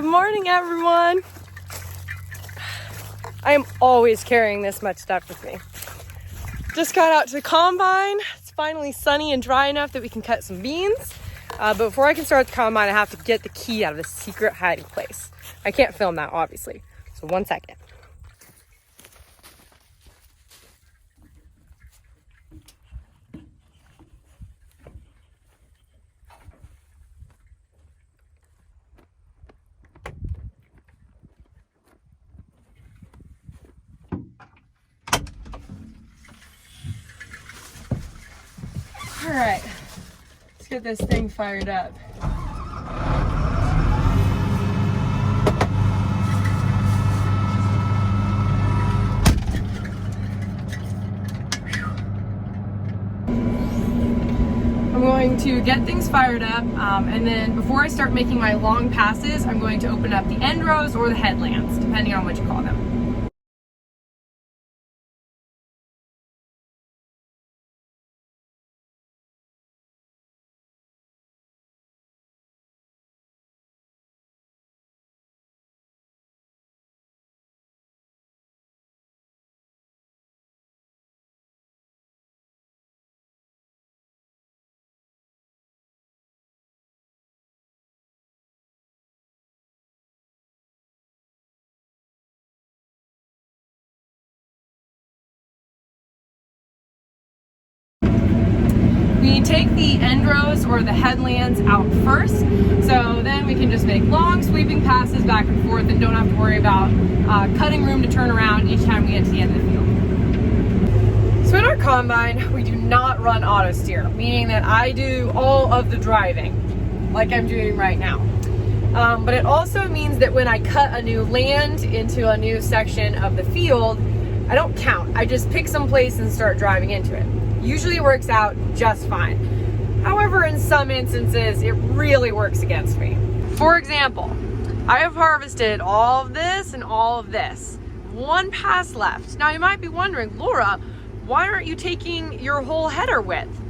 Good morning, everyone. I am always carrying this much stuff with me. Just got out to the combine. It's finally sunny and dry enough that we can cut some beans. But before I can start the combine, I have to get the key out of the secret hiding place. I can't film that, obviously. So 1 second. All right, let's get this thing fired up. I'm going to get things fired up, and then before I start making my long passes, I'm going to open up the end rows or the headlands, depending on what you call them. We take the end rows or the headlands out first, so then we can just make long sweeping passes back and forth and don't have to worry about cutting room to turn around each time we get to the end of the field. So in our combine, we do not run auto steer, meaning that I do all of the driving, like I'm doing right now. But it also means that when I cut a new land into a new section of the field, I don't count. I just pick some place and start driving into it. Usually it works out just fine. However, in some instances, it really works against me. For example, I have harvested all of this and all of this. One pass left. Now you might be wondering, Laura, why aren't you taking your whole header width?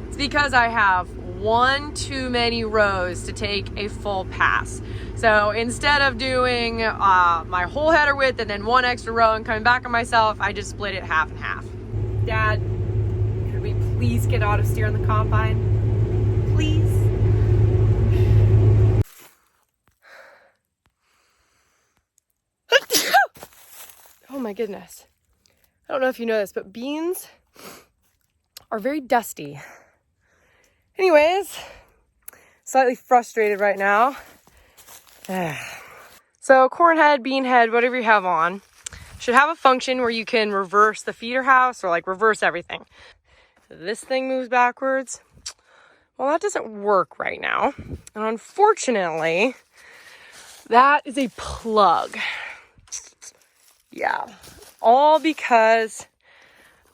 It's because I have one too many rows to take a full pass. So instead of doing my whole header width and then one extra row and coming back on myself, I just split it half and half. Dad, could we please get auto steer on the combine? Please? Oh my goodness. I don't know if you know this, but beans are very dusty. Anyways, slightly frustrated right now. So corn head, bean head, whatever you have on, should have a function where you can reverse the feeder house or like reverse everything. This thing moves backwards. Well, that doesn't work right now. And unfortunately, that is a plug. Yeah, all because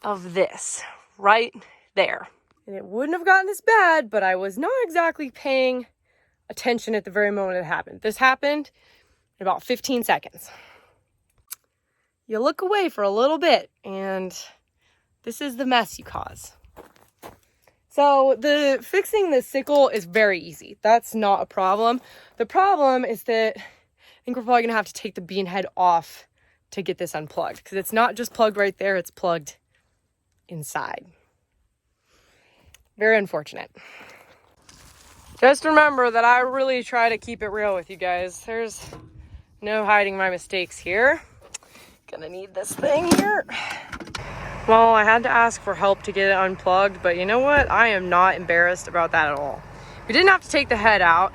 of this right there. And it wouldn't have gotten this bad, but I was not exactly paying attention at the very moment it happened. This happened in about 15 seconds. You look away for a little bit, and this is the mess you cause. So fixing the sickle is very easy. That's not a problem. The problem is that I think we're probably gonna have to take the bean head off to get this unplugged, because it's not just plugged right there, it's plugged inside. Very unfortunate. Just remember that I really try to keep it real with you guys. There's no hiding my mistakes here. Gonna need this thing here. Well, I had to ask for help to get it unplugged, but you know what? I am not embarrassed about that at all. We didn't have to take the head out,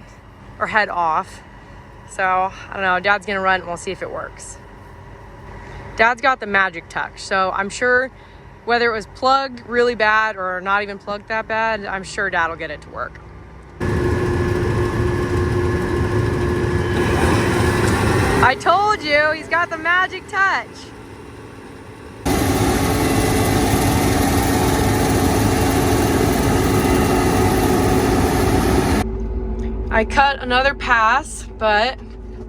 or head off. So, I don't know, Dad's gonna run it and we'll see if it works. Dad's got the magic touch, so I'm sure whether it was plugged really bad or not even plugged that bad, I'm sure Dad will get it to work. I told you, he's got the magic touch. I cut another pass, but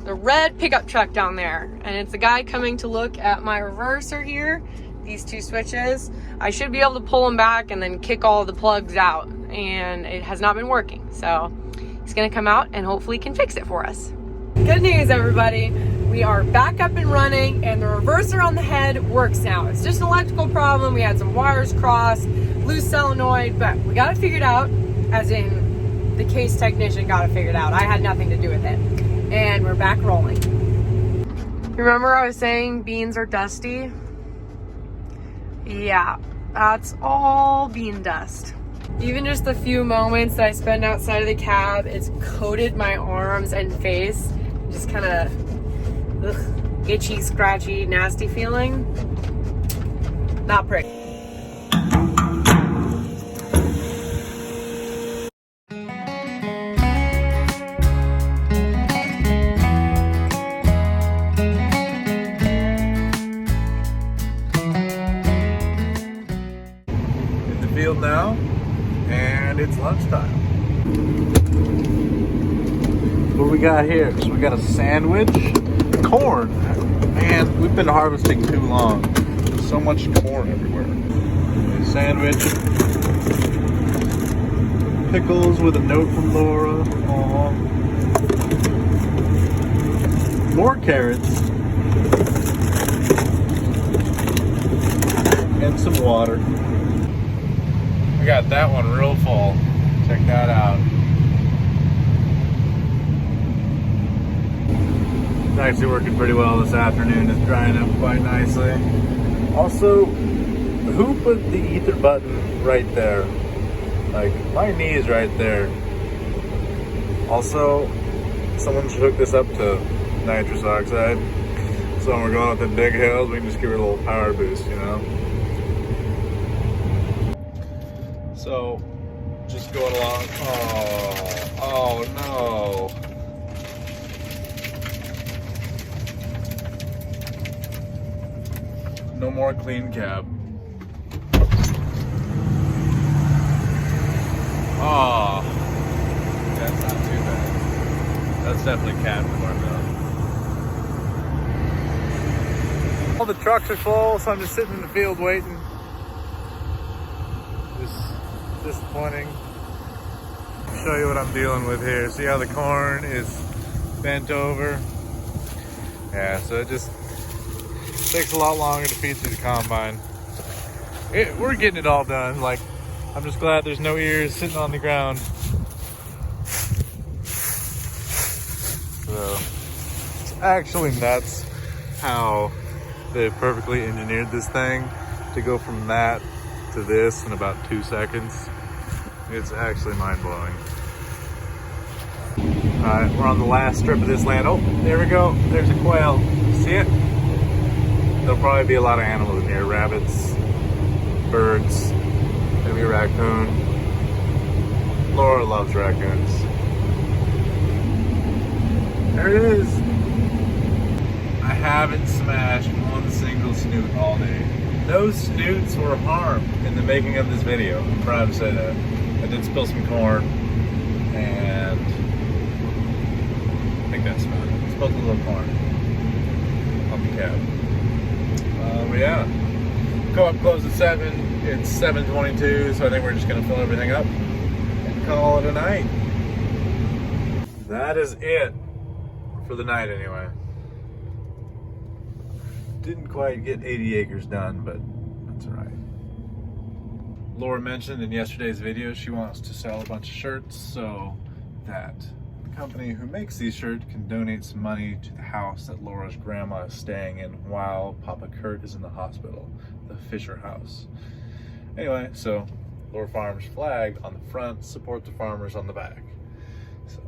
the red pickup truck down there, and it's the guy coming to look at my reverser here, these two switches. I should be able to pull them back and then kick all the plugs out, and it has not been working. So he's gonna come out and hopefully can fix it for us. Good news, everybody. We are back up and running, and the reverser on the head works now. It's just an electrical problem. We had some wires crossed, loose solenoid, but we got it figured out, as in the case technician got it figured out. I had nothing to do with it. And we're back rolling. Remember I was saying beans are dusty? Yeah, that's all bean dust. Even just the few moments that I spend outside of the cab, it's coated my arms and face. Just kind of itchy, scratchy, nasty feeling. Not pretty. In the field now, and it's lunchtime. What we got here? So we got a sandwich, corn. Man, we've been harvesting too long. There's so much corn everywhere. A sandwich, pickles with a note from Laura. Aww. More carrots, and some water. We got that one real full. Check that out. It's actually working pretty well this afternoon. It's drying up quite nicely. Also, who put the ether button right there? Like, my knee is right there. Also, someone should hook this up to nitrous oxide. So when we're going up the big hills, we can just give it a little power boost, you know? So, just going along. Oh no. No more clean cab. Oh, that's not too bad. That's definitely cab form though. All the trucks are full, so I'm just sitting in the field waiting. Just disappointing. I'll show you what I'm dealing with here. See how the corn is bent over? Yeah, so it just takes a lot longer to feed through the combine. We're getting it all done. Like, I'm just glad there's no ears sitting on the ground. So, it's actually nuts how they've perfectly engineered this thing to go from that to this in about 2 seconds. It's actually mind-blowing. Alright, we're on the last strip of this land. Oh, there we go. There's a quail. See it? There'll probably be a lot of animals in here. Rabbits, birds, maybe a raccoon. Laura loves raccoons. There it is. I haven't smashed one single snoot all day. No snoots were harmed in the making of this video. I'm proud to say that. I did spill some corn, and I think that's about it. Spilled a little corn on the cab. But yeah, co-op closed at 7. It's 7:22, so I think we're just gonna fill everything up and call it a night. That is it for the night anyway. Didn't quite get 80 acres done, but that's all right. Laura mentioned in yesterday's video she wants to sell a bunch of shirts so that the company who makes these shirts can donate some money to the house that Laura's grandma is staying in while Papa Kurt is in the hospital, the Fisher house. Anyway, so Laura Farms flag on the front, support the farmers on the back. So,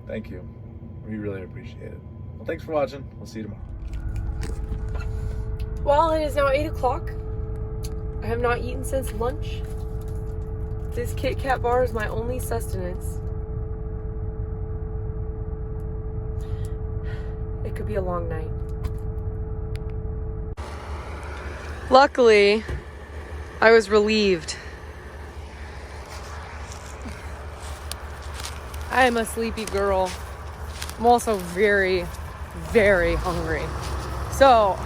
thank you. We really appreciate it. Well, thanks for watching. We'll see you tomorrow. Well, it is now 8 o'clock. I have not eaten since lunch. This Kit Kat bar is my only sustenance. It could be a long night. Luckily, I was relieved. I am a sleepy girl. I'm also very, very hungry. So,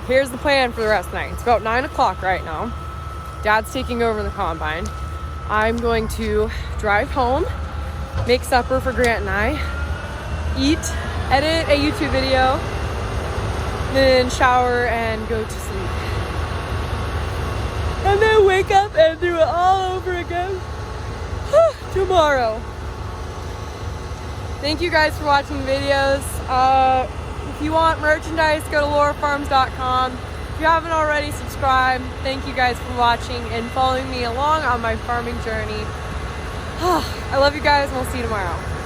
here's the plan for the rest of the night. It's about 9 o'clock right now. Dad's taking over the combine. I'm going to drive home, make supper for Grant and I, eat, edit a YouTube video, then shower and go to sleep. And then wake up and do it all over again tomorrow. Thank you guys for watching videos. If you want merchandise, go to laurafarms.com. If you haven't already, subscribe. Thank you guys for watching and following me along on my farming journey. I love you guys, and we'll see you tomorrow.